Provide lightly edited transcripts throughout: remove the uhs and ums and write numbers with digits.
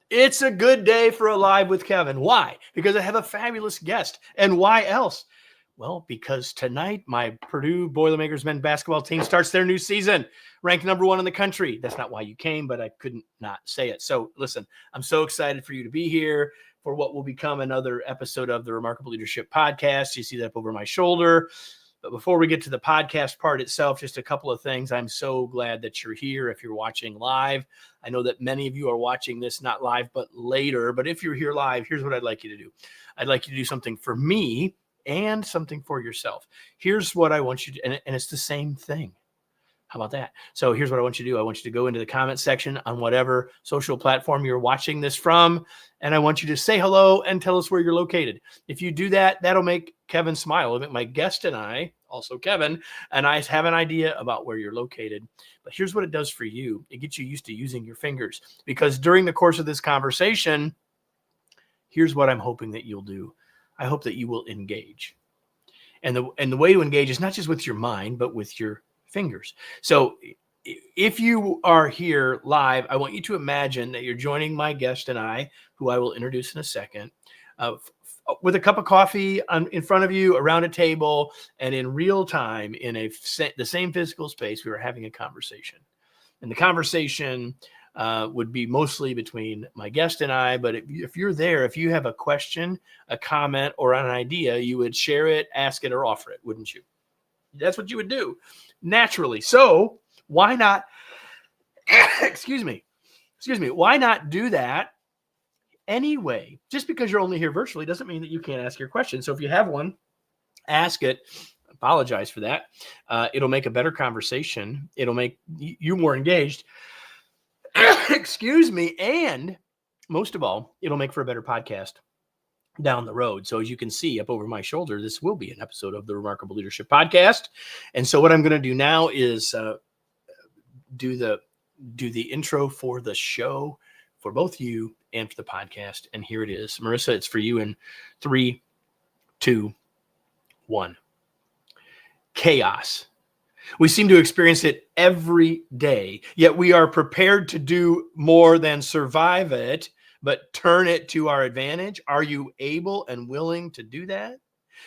It's a good day for a Live with Kevin. Why? Because I have a fabulous guest. And why else? Well, because tonight my Purdue Boilermakers men's basketball team starts their new season, ranked #1 in the country. That's not why you came, but I couldn't not say it. So listen, I'm so excited for you to be here for what will become another episode of the Remarkable Leadership Podcast. You see that up over my shoulder. But before we get to the podcast part itself, just a couple of things. I'm so glad that you're here. If you're watching live, I know that many of you are watching this not live, but later. But if you're here live, here's what I'd like you to do. I'd like you to do something for me and something for yourself. Here's what I want you to, and it's the same thing. How about that? So here's what I want you to do. I want you to go into the comment section on whatever social platform you're watching this from, and I want you to say hello and tell us where you're located. If you do that, that'll make Kevin smile. It'll make my guest and I, also Kevin, and I have an idea about where you're located. But here's what it does for you. It gets you used to using your fingers, because during the course of this conversation, here's what I'm hoping that you'll do. I hope that you will engage. And the way to engage is not just with your mind, but with your fingers. So if you are here live, I want you to imagine that you're joining my guest and I, who I will introduce in a second, with a cup of coffee in front of you, around a table, and in real time, in the same physical space, we were having a conversation. And the conversation would be mostly between my guest and I. But if you're there, if you have a question, a comment, or an idea, you would share it, ask it, or offer it, wouldn't you? That's what you would do naturally. So why not, excuse me, why not do that anyway? Just because you're only here virtually doesn't mean that you can't ask your question. So if you have one, ask it. Apologize for that. It'll make a better conversation. It'll make you more engaged. Excuse me. And most of all, it'll make for a better podcast down the road. So as you can see up over my shoulder, this will be an episode of the Remarkable Leadership Podcast. And so what I'm going to do now is do the intro for the show for both you and for the podcast. And here it is. Marissa, it's for you in 3, 2, 1. Chaos. We seem to experience it every day, yet we are prepared to do more than survive it, but turn it to our advantage. Are you able and willing to do that?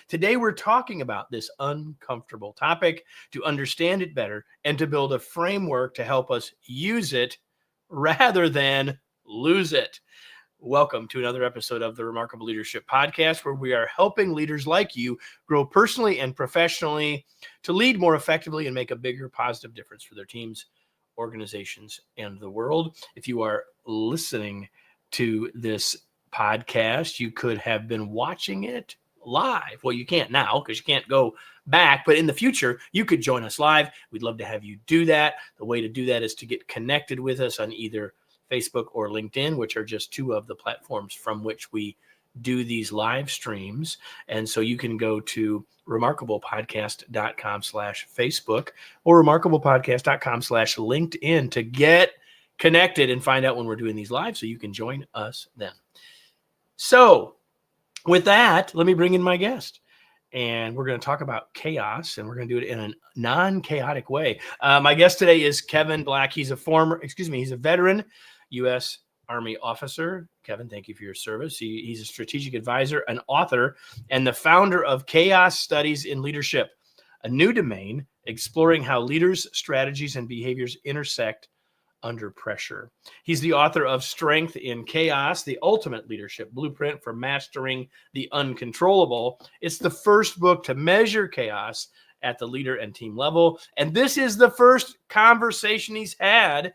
Today, we're talking about this uncomfortable topic to understand it better and to build a framework to help us use it rather than lose it. Welcome to another episode of the Remarkable Leadership Podcast, where we are helping leaders like you grow personally and professionally to lead more effectively and make a bigger positive difference for their teams, organizations, and the world. If you are listening to this podcast, you could have been watching it live. Well, you can't now because you can't go back, but in the future, you could join us live. We'd love to have you do that. The way to do that is to get connected with us on either Facebook or LinkedIn, which are just two of the platforms from which we do these live streams. And so you can go to remarkablepodcast.com/Facebook or remarkablepodcast.com/LinkedIn to get connected and find out when we're doing these live so you can join us then. So with that, let me bring in my guest. And we're going to talk about chaos, and we're going to do it in a non-chaotic way. My guest today is Kevin Black. He's a veteran U.S. Army officer. Kevin, thank you for your service. He's a strategic advisor, an author, and the founder of Chaos Studies in Leadership, a new domain exploring how leaders, strategies, and behaviors intersect under pressure. He's the author of Strength in Chaos, the ultimate leadership blueprint for mastering the uncontrollable. It's the first book to measure chaos at the leader and team level. And this is the first conversation he's had,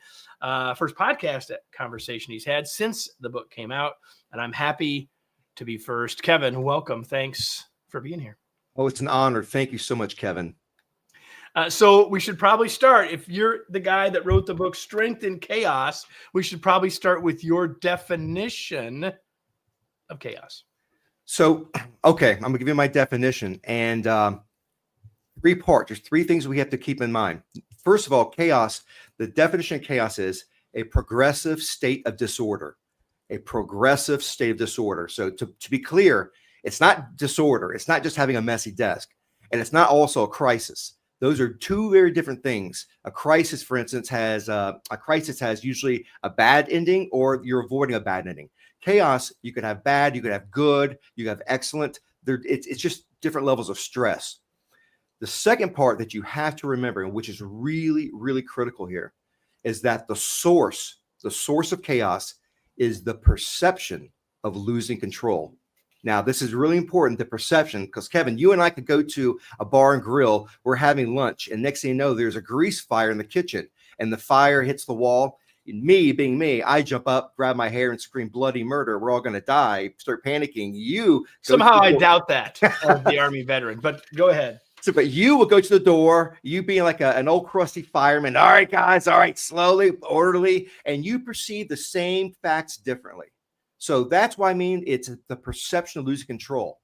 first podcast conversation he's had since the book came out. And I'm happy to be first. Kevin, welcome. Thanks for being here. Oh, it's an honor. Thank you so much, Kevin. So we should probably start, if you're the guy that wrote the book Strength in Chaos, we should probably start with your definition of chaos. So, okay, I'm going to give you my definition. And 3 parts. There's 3 things we have to keep in mind. First of all, chaos, the definition of chaos is a progressive state of disorder. A progressive state of disorder. So to be clear, it's not disorder. It's not just having a messy desk. And it's not also a crisis. Those are two very different things. A crisis, for instance, has usually a bad ending, or you're avoiding a bad ending. Chaos, you could have bad, you could have good, you could have excellent. It's just different levels of stress. The second part that you have to remember, and which is really, really critical here, is that the source of chaos is the perception of losing control. Now, this is really important, the perception, because Kevin, you and I could go to a bar and grill, we're having lunch, and next thing you know, there's a grease fire in the kitchen, and the fire hits the wall. And me, being me, I jump up, grab my hair, and scream bloody murder. We're all going to die, start panicking. Somehow I doubt that of the Army veteran, but go ahead. So, but you will go to the door, you being like an old crusty fireman. All right, guys, all right, slowly, orderly, and you perceive the same facts differently. So that's why I mean it's the perception of losing control.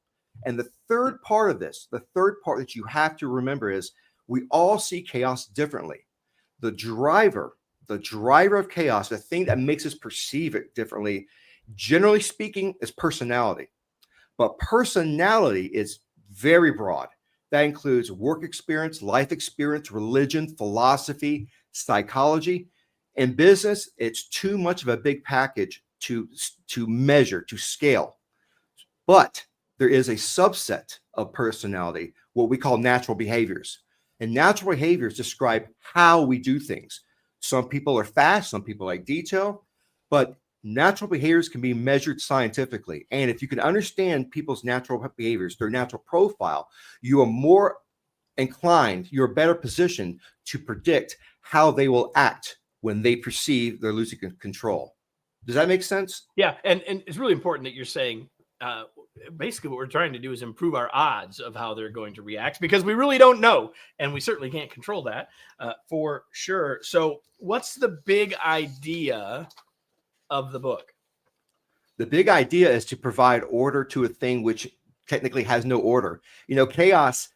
And the third part of this, the third part that you have to remember is we all see chaos differently. The driver of chaos, the thing that makes us perceive it differently, generally speaking, is personality. But personality is very broad. That includes work experience, life experience, religion, philosophy, psychology. In business, it's too much of a big package to measure, to scale. But there is a subset of personality, what we call natural behaviors. And natural behaviors describe how we do things. Some people are fast, some people like detail, but natural behaviors can be measured scientifically. And if you can understand people's natural behaviors, their natural profile, you are more inclined, you're better positioned to predict how they will act when they perceive they're losing control. Does that make sense? Yeah. And it's really important that you're saying, basically what we're trying to do is improve our odds of how they're going to react, because we really don't know. And we certainly can't control that for sure. So what's the big idea of the book? The big idea is to provide order to a thing which technically has no order. You know, chaos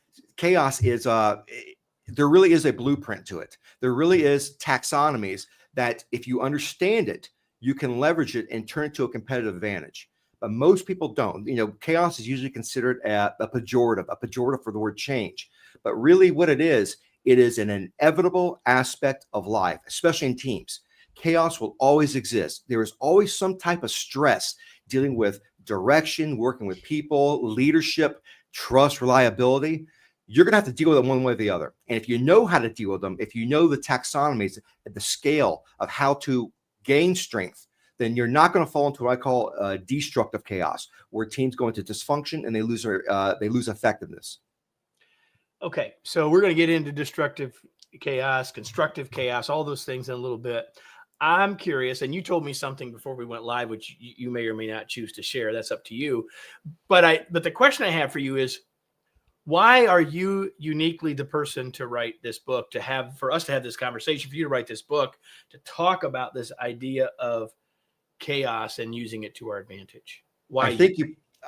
is there really is a blueprint to it. There really is taxonomies that if you understand it, you can leverage it and turn it to a competitive advantage. But most people don't. You know, chaos is usually considered a pejorative for the word change. But really what it is an inevitable aspect of life, especially in teams. Chaos will always exist. There is always some type of stress dealing with direction, working with people, leadership, trust, reliability. You're going to have to deal with them one way or the other. And if you know how to deal with them, if you know the taxonomies, the scale of how to gain strength, then you're not going to fall into what I call destructive chaos, where teams go into dysfunction and they lose effectiveness. Okay, so we're going to get into destructive chaos, constructive chaos, all those things in a little bit. I'm curious, and you told me something before we went live, which you may or may not choose to share. That's up to you. But the question I have for you is, why are you uniquely the person to write this book, for us to have this conversation, for you to write this book, to talk about this idea of chaos and using it to our advantage? Why?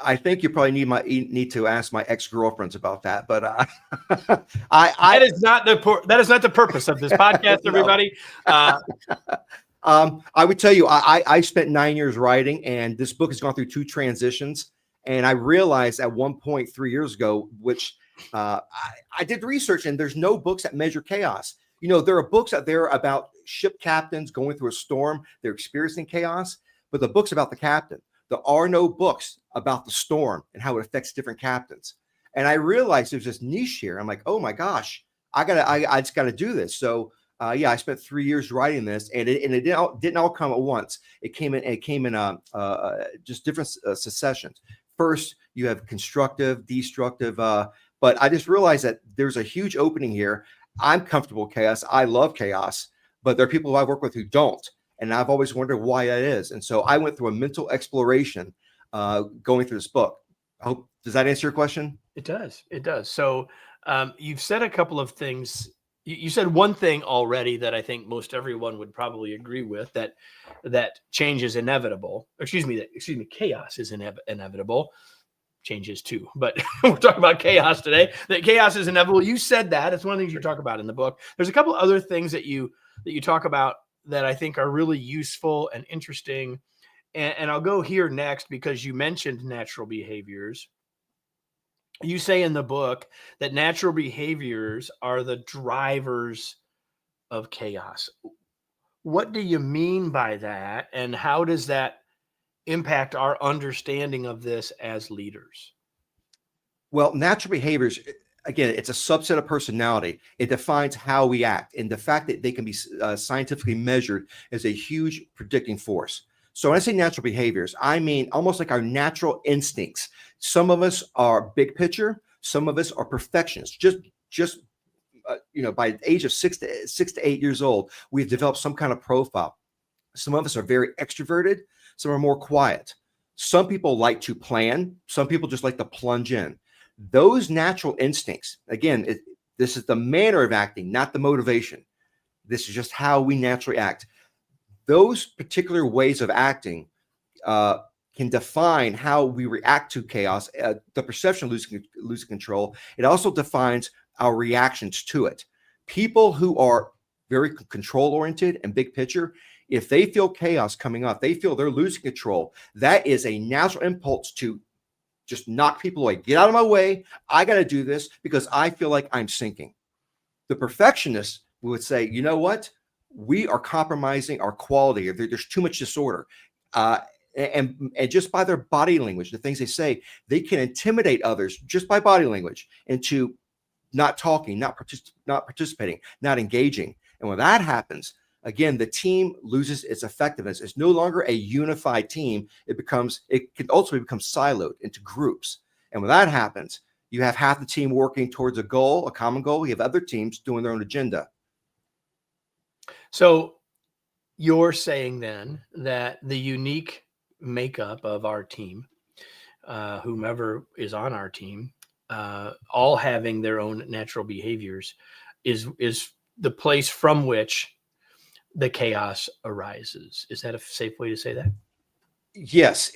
I think you probably need to ask my ex-girlfriends about that, but that is not the purpose of this podcast, everybody. I would tell you, I spent 9 years writing, and this book has gone through 2 transitions. And I realized at one point 3 years ago, which I did research, and there's no books that measure chaos. You know, there are books out there about ship captains going through a storm. They're experiencing chaos, but the book's about the captain. There are no books about the storm and how it affects different captains. And I realized there's this niche here. I'm like, oh my gosh, I just got to do this. So I spent 3 years writing this, and it didn't all come at once. It came in just different successions. First, you have constructive, destructive, but I just realized that there's a huge opening here. I'm comfortable with chaos. I love chaos, but there are people who I work with who don't. And I've always wondered why that is. And so I went through a mental exploration going through this book. Does that answer your question? It does. It does. So you've said a couple of things. You said one thing already that I think most everyone would probably agree with, that change is inevitable. Chaos is inevitable. Change is too, but we're talking about chaos today. That chaos is inevitable. You said that. It's one of the things you talk about in the book. There's a couple other things that you talk about that I think are really useful and interesting. And I'll go here next because you mentioned natural behaviors. You say in the book that natural behaviors are the drivers of chaos. What do you mean by that? And how does that impact our understanding of this as leaders? Well, natural behaviors, again, it's a subset of personality. It defines how we act. And the fact that they can be scientifically measured is a huge predicting force. So when I say natural behaviors, I mean almost like our natural instincts. Some of us are big picture. Some of us are perfectionists. Just by the age of 6 to 8 years old, we've developed some kind of profile. Some of us are very extroverted. Some are more quiet. Some people like to plan. Some people just like to plunge in. Those natural instincts, again, this is the manner of acting, not the motivation. This is just how we naturally act. Those particular ways of acting can define how we react to chaos, the perception of losing control. It also defines our reactions to it. People who are very control-oriented and big picture, if they feel chaos coming up, they feel they're losing control, that is a natural impulse to just knock people away. Get out of my way. I got to do this because I feel like I'm sinking. The perfectionist would say, you know what? We are compromising our quality. There's too much disorder. And just by their body language, the things they say, they can intimidate others just by body language into not talking, not participating, not engaging. And when that happens, again, the team loses its effectiveness. It's no longer a unified team. It can ultimately become siloed into groups. And when that happens, you have half the team working towards a goal, a common goal. You have other teams doing their own agenda. So you're saying then that the unique makeup of our team, whomever is on our team, all having their own natural behaviors, is the place from which the chaos arises. Is that a safe way to say that? Yes.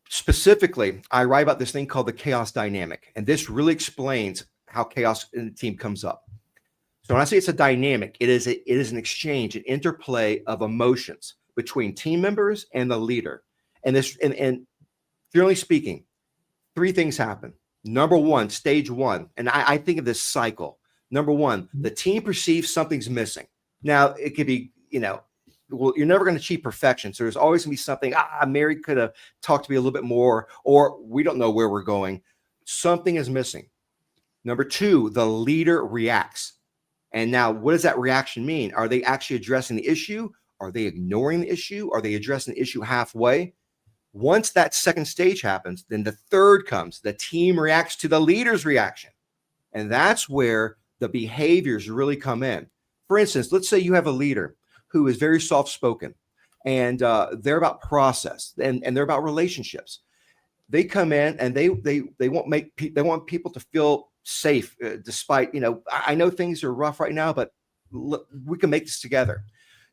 Specifically, I write about this thing called the chaos dynamic, and this really explains how chaos in the team comes up. So when I say it's a dynamic, it is an exchange, an interplay of emotions between team members and the leader. And generally speaking, three things happen. Number one, stage one, and I think of this cycle. Number one, the team perceives something's missing. Now, it could be, well, you're never going to achieve perfection. So there's always going to be something, Mary could have talked to me a little bit more, or we don't know where we're going. Something is missing. Number two, the leader reacts. And now, what does that reaction mean? Are they actually addressing the issue? Are they ignoring the issue? Are they addressing the issue halfway? Once that second stage happens, then the third comes. The team reacts to the leader's reaction. And that's where the behaviors really come in. For instance, let's say you have a leader who is very soft-spoken, and they're about process and they're about relationships. They come in and they want people to feel safe, despite, I know things are rough right now, but we can make this together.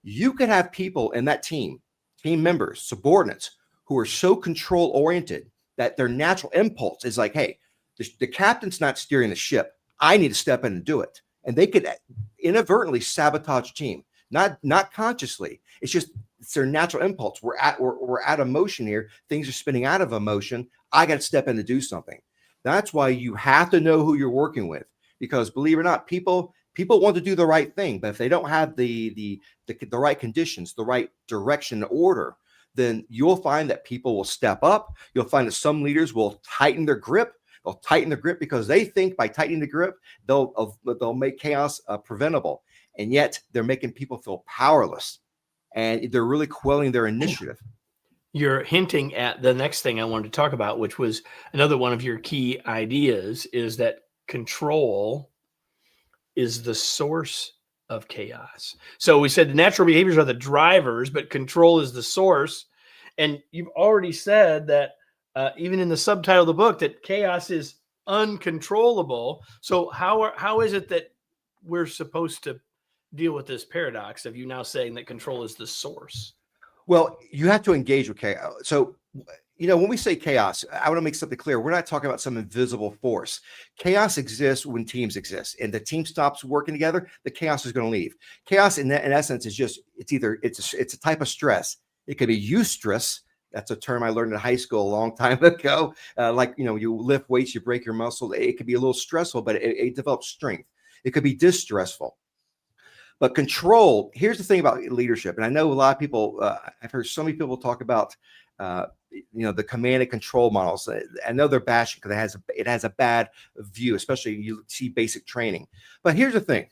You could have people in that team members, subordinates, who are so control-oriented that their natural impulse is like, hey, the captain's not steering the ship. I need to step in and do it. And they could inadvertently sabotage team, not consciously. It's their natural impulse. We're at emotion here. Things are spinning out of emotion. I got to step in to do something. That's why you have to know who you're working with, because believe it or not, people want to do the right thing, but if they don't have the right conditions, the right direction, order, then you'll find that people will step up. You'll find that some leaders will tighten their grip. They'll tighten the grip because they think by tightening the grip, they'll make chaos preventable. And yet they're making people feel powerless, and they're really quelling their initiative. You're hinting at the next thing I wanted to talk about, which was another one of your key ideas, is that control is the source of chaos. So we said the natural behaviors are the drivers, but control is the source. And you've already said that even in the subtitle of the book, that chaos is uncontrollable. So how is it that we're supposed to deal with this paradox of you now saying that control is the source? Well, you have to engage with chaos. So, when we say chaos, I want to make something clear. We're not talking about some invisible force. Chaos exists when teams exist, and the team stops working together, the chaos is going to leave. Chaos, in essence, is it's a type of stress. It could be eustress, That's a term I learned in high school a long time ago. Like, you lift weights, you break your muscle. It could be a little stressful, but it develops strength. It could be distressful. But control, here's the thing about leadership. And I know a lot of people, I've heard so many people talk about, the command and control models. I know they're bashing because it has a bad view, especially you see basic training. But here's the thing.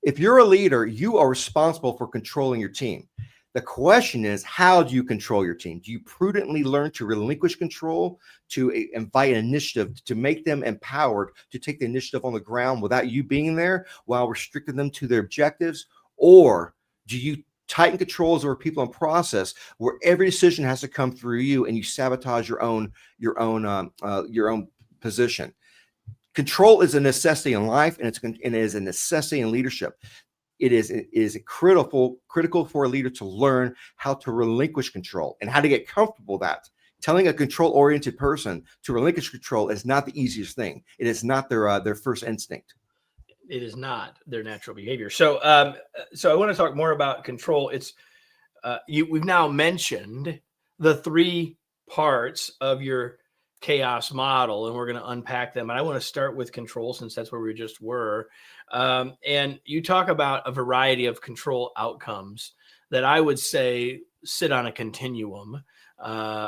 If you're a leader, you are responsible for controlling your team. The question is, how do you control your team? Do you prudently learn to relinquish control, to invite initiative, to make them empowered to take the initiative on the ground without you being there while restricting them to their objectives? Or do you tighten controls over people and process where every decision has to come through you and you sabotage your own position? Control is a necessity in life, and it is a necessity in leadership. It is critical for a leader to learn how to relinquish control and how to get comfortable with that. Telling a control-oriented person to relinquish control is not the easiest thing. It is not their first instinct. It is not their natural behavior. So I want to talk more about control. It's we've now mentioned the 3 parts of your chaos model, and we're going to unpack them. And I want to start with control, since that's where we just were. And you talk about a variety of control outcomes that I would say sit on a continuum,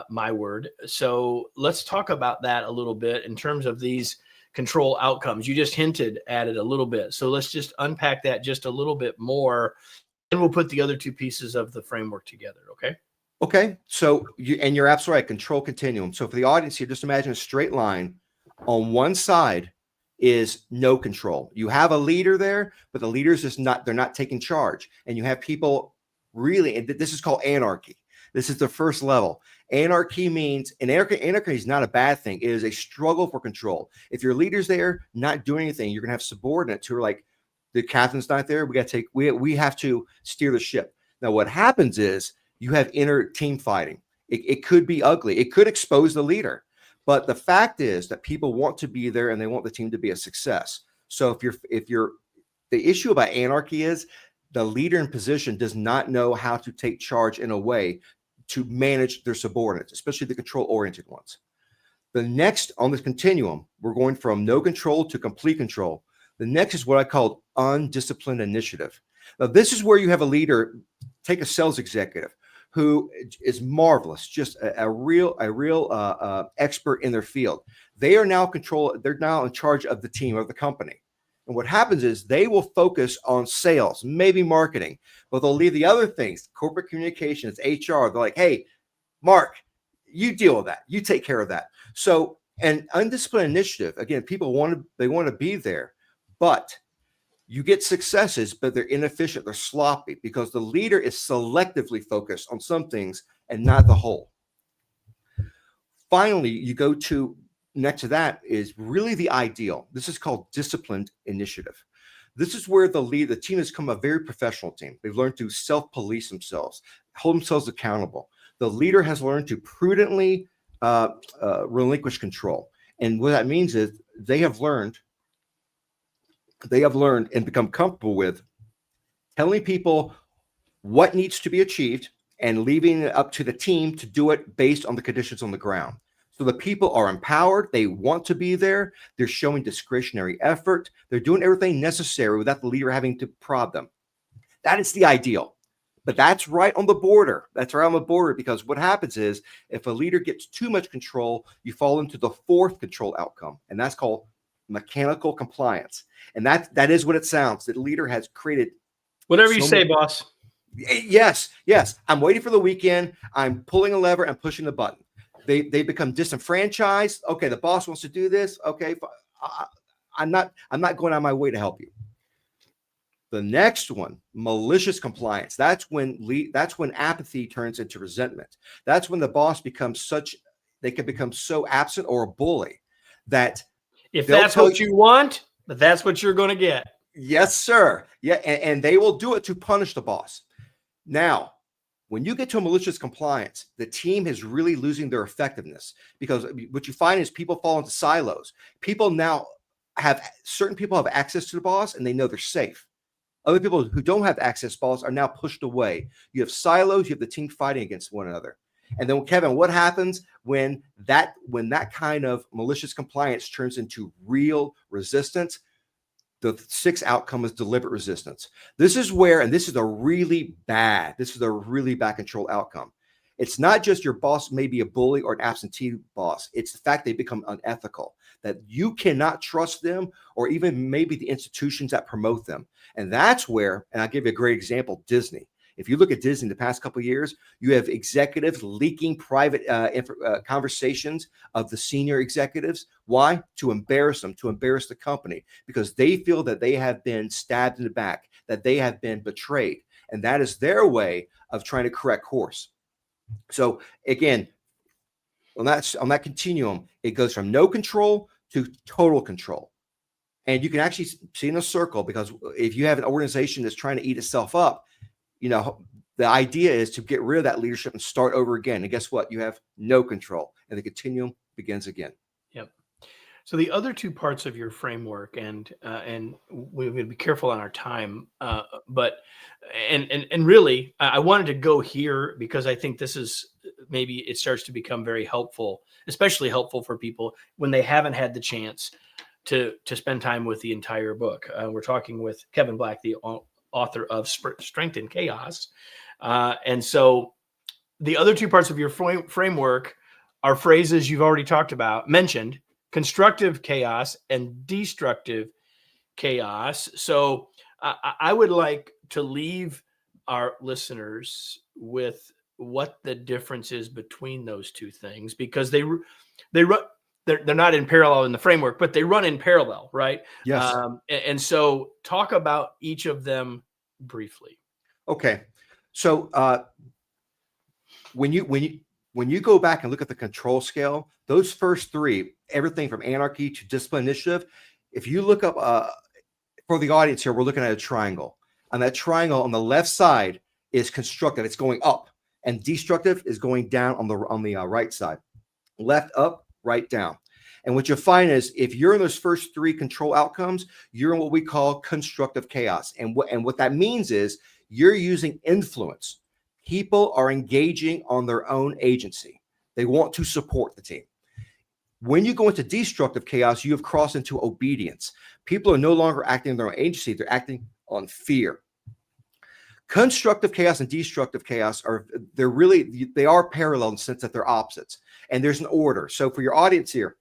my word. So let's talk about that a little bit in terms of these control outcomes. You just hinted at it a little bit. So let's just unpack that just a little bit more, and we'll put the other 2 pieces of the framework together. Okay. Okay. So you're absolutely right. Control continuum. So for the audience here, just imagine a straight line. On one side is no control. You have a leader there, but the leader's they're not taking charge. And you have people really, and this is called anarchy. This is the first level. Anarchy means, and anarchy is not a bad thing. It is a struggle for control. If your leader's there not doing anything, you're gonna have subordinates who are like, the captain's not there. We have to steer the ship. Now what happens is you have inner team fighting. It could be ugly. It could expose the leader. But the fact is that people want to be there and they want the team to be a success. So the issue about anarchy is the leader in position does not know how to take charge in a way to manage their subordinates, especially the control-oriented ones. The next on this continuum, we're going from no control to complete control. The next is what I call undisciplined initiative. Now, this is where you have a leader, take a sales executive who is marvelous, just a real expert in their field. They're now in charge of the team, of the company. And what happens is they will focus on sales, maybe marketing, but they'll leave the other things, corporate communications, HR. They're like, hey, Mark, you deal with that. You take care of that. So an undisciplined initiative, again, people want to be there, but you get successes, but they're inefficient. They're sloppy because the leader is selectively focused on some things and not the whole. Finally, you go to next to that is really the ideal. This is called disciplined initiative. This is where the team has become a very professional team. They've learned to self-police themselves, hold themselves accountable. The leader has learned to prudently relinquish control. And what that means is they have learned and become comfortable with telling people what needs to be achieved and leaving it up to the team to do it based on the conditions on the ground. So the people are empowered. They want to be there. They're showing discretionary effort. They're doing everything necessary without the leader having to prod them. That is the ideal. But that's right on the border. That's right on the border, because what happens is if a leader gets too much control, you fall into the 4th control outcome, and that's called mechanical compliance. And that is what it sounds. The leader has created whatever you say, boss. Yes. I'm waiting for the weekend. I'm pulling a lever and pushing the button. They become disenfranchised. Okay, the boss wants to do this. Okay, I'm not going out of my way to help you. The next one, malicious compliance. That's when apathy turns into resentment. That's when the boss they can become so absent or a bully that if that's what you want, but that's what you're going to get. Yes, sir. Yeah, and they will do it to punish the boss. Now, when you get to a malicious compliance, the team is really losing their effectiveness, because what you find is people fall into silos. Certain people have access to the boss and they know they're safe. Other people who don't have access to boss are now pushed away. You have silos, you have the team fighting against one another. And then, Kevin, what happens when that kind of malicious compliance turns into real resistance? The sixth outcome is deliberate resistance. This is where, and this is a really bad control outcome. It's not just your boss may be a bully or an absentee boss. It's the fact they become unethical, that you cannot trust them, or even maybe the institutions that promote them. And that's where, and I'll give you a great example, Disney. If you look at Disney the past couple of years, you have executives leaking private conversations of the senior executives. Why? To embarrass them, to embarrass the company, because they feel that they have been stabbed in the back, that they have been betrayed. And that is their way of trying to correct course. So again, on that continuum, it goes from no control to total control. And you can actually see in a circle, because if you have an organization that's trying to eat itself up, the idea is to get rid of that leadership and start over again. And guess what? You have no control, and the continuum begins again. Yep. So the other two parts of your framework, and we're going to be careful on our time, but really, I wanted to go here because I think this is maybe it starts to become very helpful, especially helpful for people when they haven't had the chance to spend time with the entire book. We're talking with Kevin Black, the author of Strength in Chaos. And so the other two parts of your framework are phrases you've already mentioned, constructive chaos and destructive chaos. So I would like to leave our listeners with what the difference is between those two things, because they're not in parallel in the framework, but they run in parallel, right? Yes. And so talk about each of them briefly. Okay. So when you go back and look at the control scale, those first three, everything from anarchy to discipline initiative, if you look up for the audience here, we're looking at a triangle. And that triangle on the left side is constructive. It's going up, and destructive is going down on the right side. Left, up, right, down. And what you'll find is if you're in those first three control outcomes, you're in what we call constructive chaos. And what that means is you're using influence. People are engaging on their own agency. They want to support the team. When you go into destructive chaos, you have crossed into obedience. People are no longer acting on their own agency. They're acting on fear. Constructive chaos and destructive chaos are parallel in the sense that they're opposites. And there's an order. So for your audience here,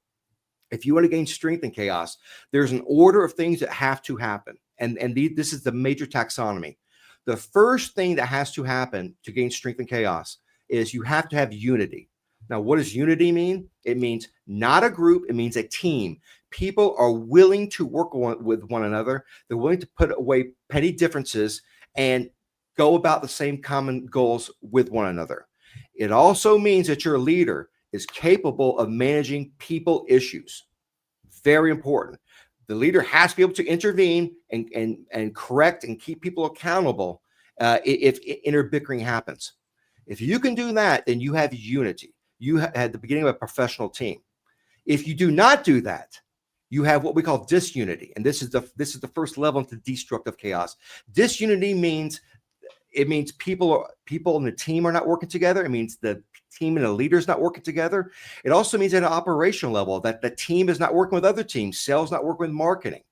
if you want to gain strength in chaos, there's an order of things that have to happen. And this is the major taxonomy. The first thing that has to happen to gain strength in chaos is you have to have unity. Now, what does unity mean? It means not a group. It means a team. People are willing to work with one another. They're willing to put away petty differences and go about the same common goals with one another. It also means that your leader is capable of managing people issues. Very important. The leader has to be able to intervene and correct and keep people accountable if inner bickering happens. If you can do that, then you have unity. You had the beginning of a professional team. If you do not do that, you have what we call disunity, and this is the first level into destructive chaos. Disunity means people in the team are not working together. It means the team and the leader is not working together. It also means at an operational level that the team is not working with other teams. Sales not working with marketing.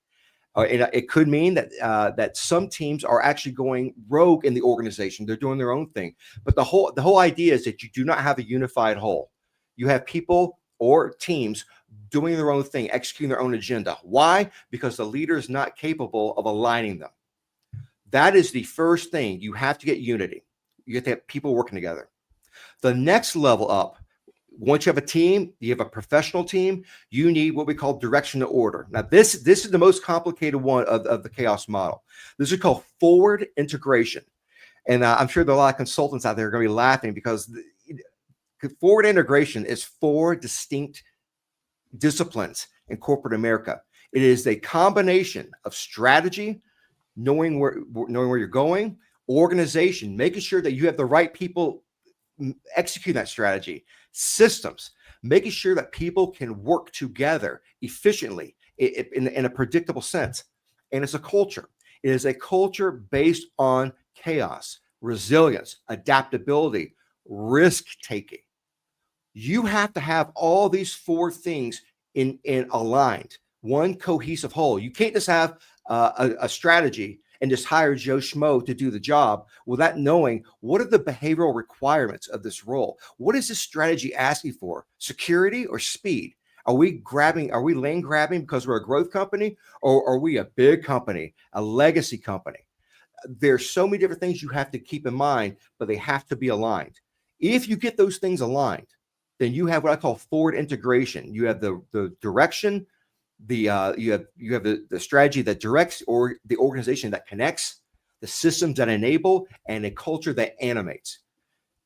It could mean that some teams are actually going rogue in the organization. They're doing their own thing. But the whole idea is that you do not have a unified whole. You have people or teams doing their own thing, executing their own agenda. Why? Because the leader is not capable of aligning them. That is the first thing. You have to get unity. You have to have people working together. The next level up, once you have a team, you have a professional team, you need what we call direction to order. Now, this is the most complicated one of the chaos model. This is called forward integration. And I'm sure there are a lot of consultants out there who are going to be laughing because forward integration is 4 distinct disciplines in corporate America. It is a combination of strategy, knowing where you're going, organization, making sure that you have the right people execute that strategy, systems, making sure that people can work together efficiently in a predictable sense. And it's a culture. It is a culture based on chaos, resilience, adaptability, risk-taking. You have to have all these four things in aligned, one cohesive whole. You can't just have a strategy and just hire Joe Schmo to do the job without knowing what are the behavioral requirements of this role. What is this strategy asking for? Security or speed? Are we land grabbing because we're a growth company, or are we a big company, a legacy company? There's so many different things you have to keep in mind, but they have to be aligned. If you get those things aligned, then you have what I call forward integration. You have the direction, you have the strategy that directs, or the organization that connects, the systems that enable, and a culture that animates.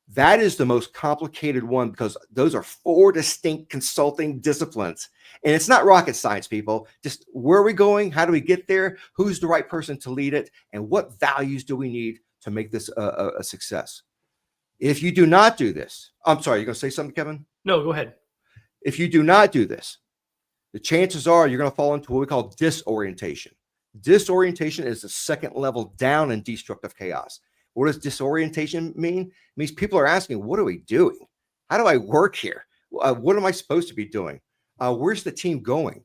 That is the most complicated one, because those are four distinct consulting disciplines. And it's not rocket science, people. Just where are we going? How do we get there? Who's the right person to lead it? And what values do we need to make this a success? If you do not do this, I'm sorry, you're going to say something, Kevin? No, go ahead. If you do not do this, the chances are you're going to fall into what we call disorientation. Disorientation is the second level down in destructive chaos. What does disorientation mean? It means people are asking, what are we doing? How do I work here? What am I supposed to be doing? Where's the team going?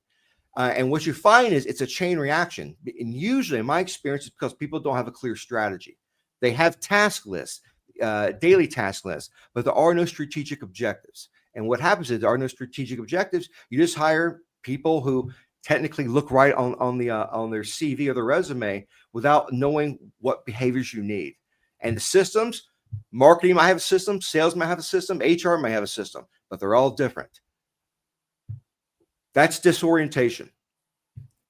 And what you find is it's a chain reaction. And usually, in my experience, it's because people don't have a clear strategy. They have task lists, daily task lists, but there are no strategic objectives. And what happens is there are no strategic objectives. You just hire people who technically look right on their CV or their resume without knowing what behaviors you need. And the systems, marketing might have a system, sales might have a system, HR might have a system, but they're all different. That's disorientation.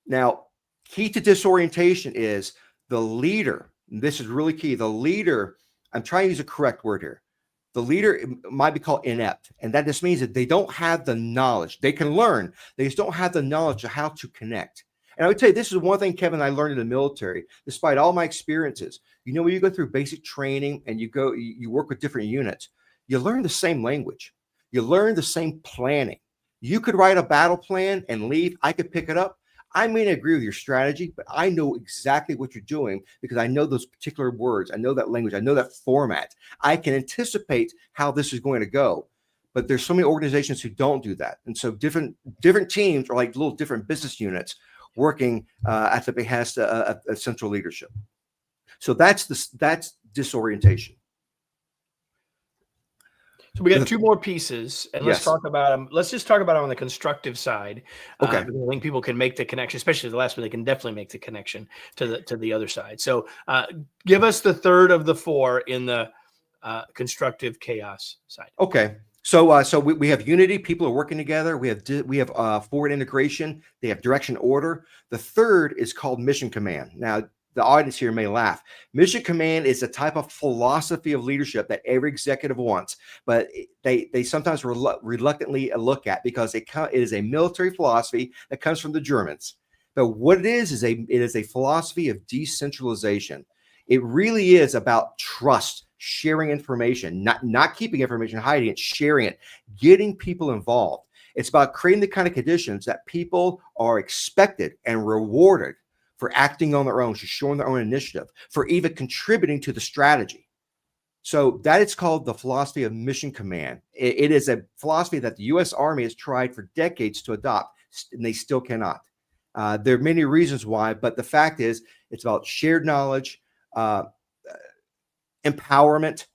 Now, key to disorientation is the leader. This is really key. The leader, I'm trying to use a correct word here. The leader might be called inept, and that just means that they don't have the knowledge. They can learn. They just don't have the knowledge of how to connect. And I would tell you, this is one thing, Kevin, I learned in the military, despite all my experiences. You know, when you go through basic training and you work with different units, you learn the same language. You learn the same planning. You could write a battle plan and leave. I could pick it up. I may not agree with your strategy, but I know exactly what you're doing because I know those particular words. I know that language. I know that format. I can anticipate how this is going to go. But there's so many organizations who don't do that. And so different teams are like little different business units working at the behest of central leadership. So that's disorientation. So we got two more pieces, and let's talk about them. Let's just talk about them on the constructive side. Okay. I think people can make the connection, especially the last one. They can definitely make the connection to the other side. So give us the third of the four in the constructive chaos side. Okay. So we have unity. People are working together. We have forward integration. They have direction, order. The third is called mission command. Now, the audience here may laugh. Mission command is a type of philosophy of leadership that every executive wants, but they sometimes reluctantly look at because it is a military philosophy that comes from the Germans. But what it is it is a philosophy of decentralization. It really is about trust, sharing information, not keeping information, hiding it, sharing it, getting people involved. It's about creating the kind of conditions that people are expected and rewarded for acting on their own, for showing their own initiative, for even contributing to the strategy. So that is called the philosophy of mission command. It is a philosophy that the U.S. Army has tried for decades to adopt, and they still cannot. There are many reasons why, but the fact is it's about shared knowledge, empowerment.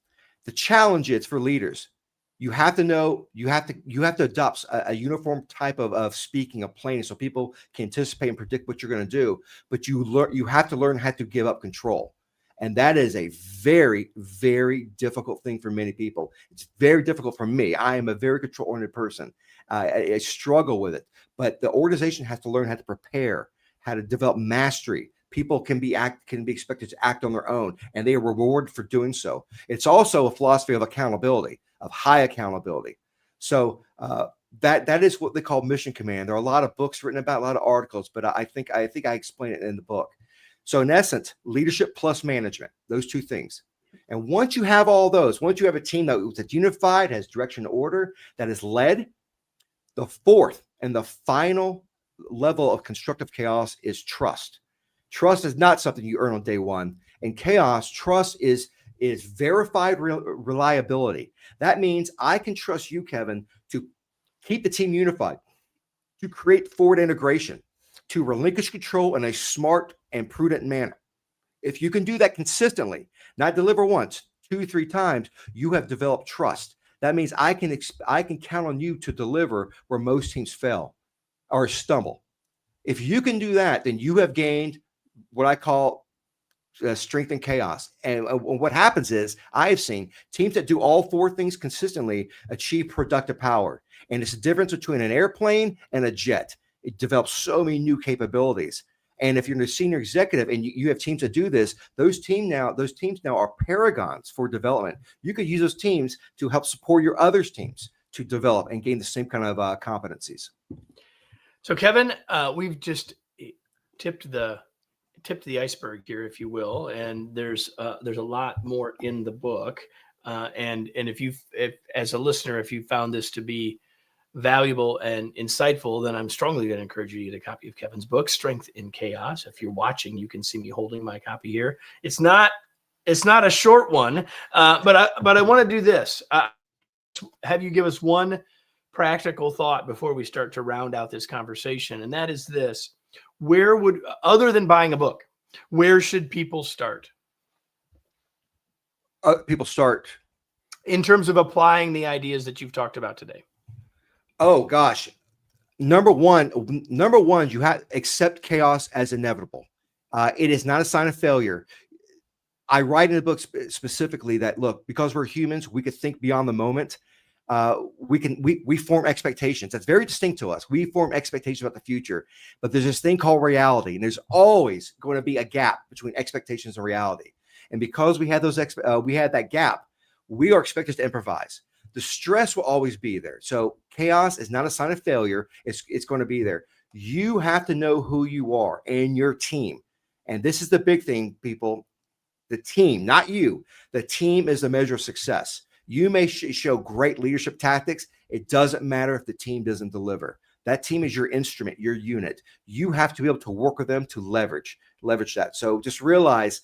The challenge is for leaders. You have to know, you have to adopt a uniform type of speaking, of planning, so people can anticipate and predict what you're going to do. But you have to learn how to give up control. And that is a very, very difficult thing for many people. It's very difficult for me. I am a very control-oriented person. I struggle with it. But the organization has to learn how to prepare, how to develop mastery. People can be expected to act on their own, and they are rewarded for doing so. It's also a philosophy of accountability, of high accountability. So that is what they call mission command. There are a lot of books written about, a lot of articles, but I think I explain it in the book. So in essence, leadership plus management, those two things. And once you have all those, once you have a team that's unified, has direction and order, that is led, the fourth and the final level of constructive chaos is trust. Trust is not something you earn on day one. In chaos, trust is is verified reliability. That means I can trust you, Kevin, to keep the team unified, to create forward integration, to relinquish control in a smart and prudent manner. If you can do that consistently, not deliver once, 2, 3 times, you have developed trust. That means I can count on you to deliver where most teams fail or stumble. If you can do that, then you have gained what I call strength and chaos. And what happens is I've seen teams that do all 4 things consistently achieve productive power. And it's the difference between an airplane and a jet. It develops so many new capabilities. And if you're a senior executive and you have teams that do this, those teams now are paragons for development. You could use those teams to help support your other teams to develop and gain the same kind of competencies. So, Kevin, we've just tipped the iceberg here, if you will, and there's a lot more in the book. And if as a listener, if you found this to be valuable and insightful, then I'm strongly going to encourage you to get a copy of Kevin's book, Strength in Chaos. If you're watching, you can see me holding my copy here. It's not a short one, but I want to do this. Have you give us one practical thought before we start to round out this conversation, and that is this: where would, other than buying a book, where should people start? People start in terms of applying the ideas that you've talked about today. Oh gosh. Number one, you have to accept chaos as inevitable. It is not a sign of failure. I write in the book specifically that, look, because we're humans, we could think beyond the moment. We form expectations. That's very distinct to us. We form expectations about the future, but there's this thing called reality, and there's always going to be a gap between expectations and reality. And because we had that gap, we are expected to improvise. The stress will always be there. So chaos is not a sign of failure. It's going to be there. You have to know who you are and your team. And this is the big thing, people. The team, not you. The team is the measure of success. You may show great leadership tactics. It doesn't matter if the team doesn't deliver. That team is your instrument, your unit. You have to be able to work with them to leverage that. So just realize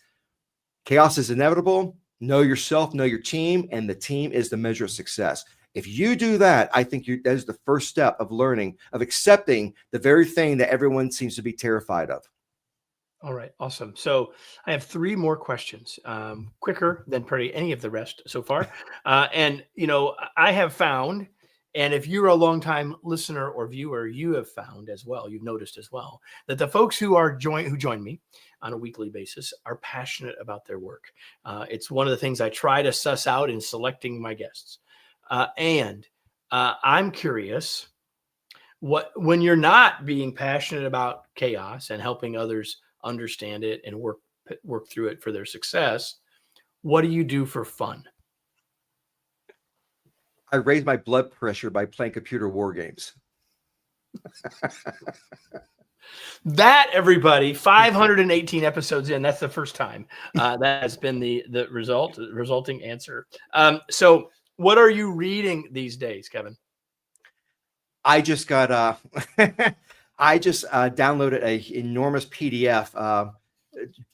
chaos is inevitable. Know yourself, know your team, and the team is the measure of success. If you do that, I think that is the first step of learning, of accepting the very thing that everyone seems to be terrified of. All right, awesome. So I have 3 more questions, quicker than pretty any of the rest so far. And I have found, and if you're a longtime listener or viewer, you have found as well, you've noticed as well, that the folks who join me on a weekly basis are passionate about their work. It's one of the things I try to suss out in selecting my guests. And I'm curious, when you're not being passionate about chaos and helping others understand it and work through it for their success, what do you do for fun? I raise my blood pressure by playing computer war games. That, everybody, 518 episodes in, that's the first time that has been the resulting answer. So what are you reading these days, Kevin? I just got downloaded a enormous PDF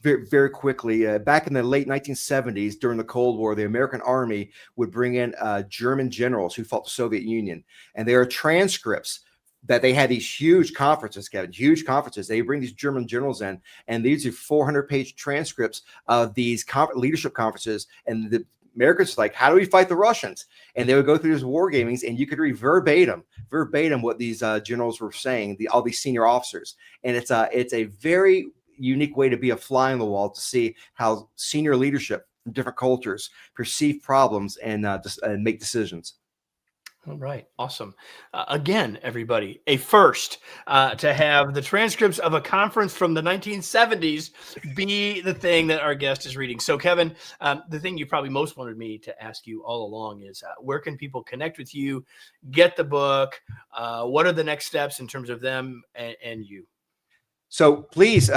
very, very quickly. Back in the late 1970s, during the Cold War, the American Army would bring in German generals who fought the Soviet Union, and there are transcripts that they had these huge conferences, Kevin, huge conferences. They bring these German generals in, and these are 400-page transcripts of these leadership conferences. And the Americans like, how do we fight the Russians? And they would go through these war gamings, and you could read verbatim what these generals were saying, all these senior officers. And it's a very unique way to be a fly on the wall to see how senior leadership from different cultures perceive problems and make decisions. All right. Awesome. Again, everybody, a first to have the transcripts of a conference from the 1970s be the thing that our guest is reading. So, Kevin, the thing you probably most wanted me to ask you all along is where can people connect with you, get the book? What are the next steps in terms of them and you? So please,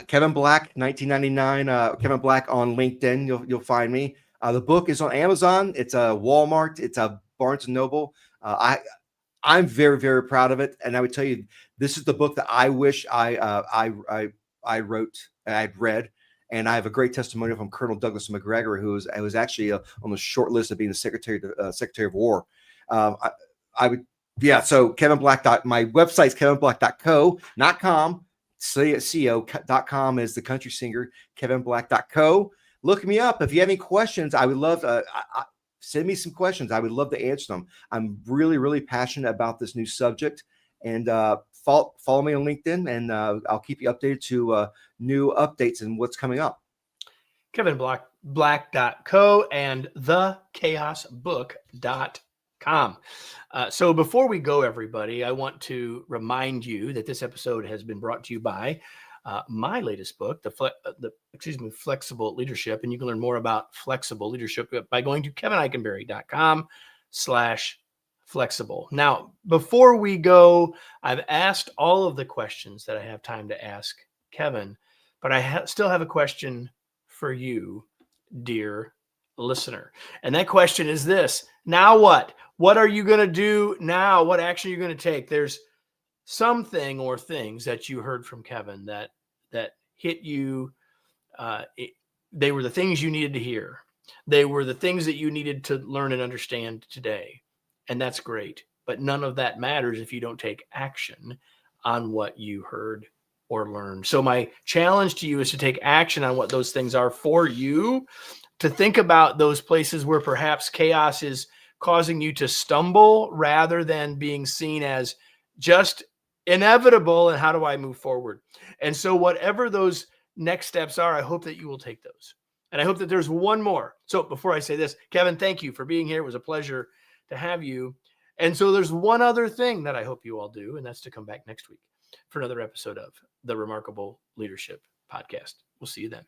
Kevin Black, 1999, Kevin Black on LinkedIn. You'll find me. The book is on Amazon. It's a Walmart. It's a Barnes and Noble. I'm very, very proud of it. And I would tell you, this is the book that I wish I wrote and I'd read And I have a great testimonial from Colonel Douglas McGregor, who was actually on the short list of being the Secretary of War. I would, yeah. So my website's kevinblack.co, not com. CO.com is the country singer. kevinblack.co. Look me up. If you have any questions, I would love to send me some questions. I would love to answer them. I'm really, really passionate about this new subject. And follow me on LinkedIn, and I'll keep you updated to new updates and what's coming up. kevinblack.co and thechaosbook.com. So before we go, everybody, I want to remind you that this episode has been brought to you by my latest book, Flexible Leadership. And you can learn more about flexible leadership by going to kevinikenberry.com/flexible. Now, before we go, I've asked all of the questions that I have time to ask Kevin, but I still have a question for you, dear listener. And that question is this: now what? What are you going to do now? What action are you going to take? There's something or things that you heard from Kevin that hit you. They were the things you needed to hear. They were the things that you needed to learn and understand today. And that's great. But none of that matters if you don't take action on what you heard or learned. So my challenge to you is to take action on what those things are for you, to think about those places where perhaps chaos is causing you to stumble rather than being seen as just inevitable. And how do I move forward? And so whatever those next steps are, I hope that you will take those. And I hope that there's one more. So before I say this, Kevin, thank you for being here. It was a pleasure to have you. And so there's one other thing that I hope you all do, and that's to come back next week for another episode of the Remarkable Leadership Podcast. We'll see you then.